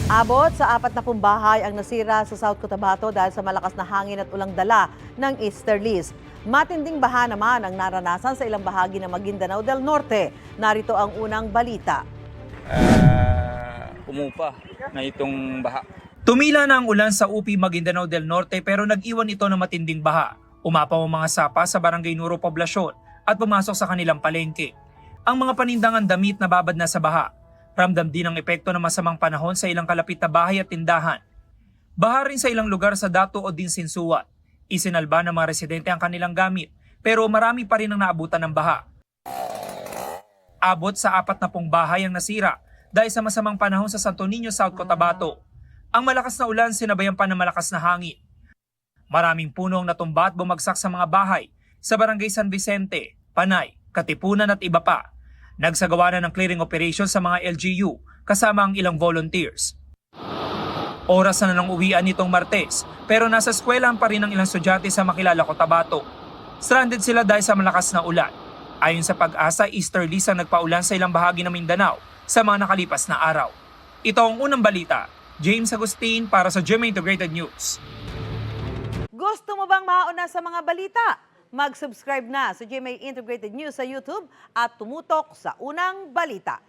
Abot sa 40 bahay ang nasira sa South Cotabato dahil sa malakas na hangin at ulang dala ng easterlies. Matinding baha naman ang naranasan sa ilang bahagi ng Maguindanao del Norte. Narito ang unang balita. Umupa na itong baha. Tumila na ang ulan sa UP Maguindanao del Norte pero nag-iwan ito ng matinding baha. Umapaw ang mga sapa sa Barangay Nuro Poblacion at pumasok sa kanilang palengke. Ang mga panindangan damit nababad na sa baha. Ramdam din ang epekto ng masamang panahon sa ilang kalapit na bahay at tindahan. Baha rin sa ilang lugar sa Dato o Dinsinsuat. Isinalba ng mga residente ang kanilang gamit pero marami pa rin ang naabutan ng baha. Abot sa 40 bahay ang nasira dahil sa masamang panahon sa Santo Niño, South Cotabato. Ang malakas na ulan sinabayan pa ng malakas na hangin. Maraming puno ang natumba at bumagsak sa mga bahay sa Barangay San Vicente, Panay, Katipunan at iba pa. Nagsagawa na ng clearing operation sa mga LGU kasama ang ilang volunteers. Oras na ng uwian nitong Martes pero nasa eskwelahan pa rin ang ilang estudyante sa Makilala, Cotabato. Stranded sila dahil sa malakas na ulan. Ayon sa Pag-asa, easterlies ang nagpaulan sa ilang bahagi ng Mindanao sa mga nakalipas na araw. Ito ang unang balita. James Agustin para sa GMA Integrated News. Gusto mo bang mauna sa mga balita? Mag-subscribe na sa GMA Integrated News sa YouTube at tumutok sa unang balita.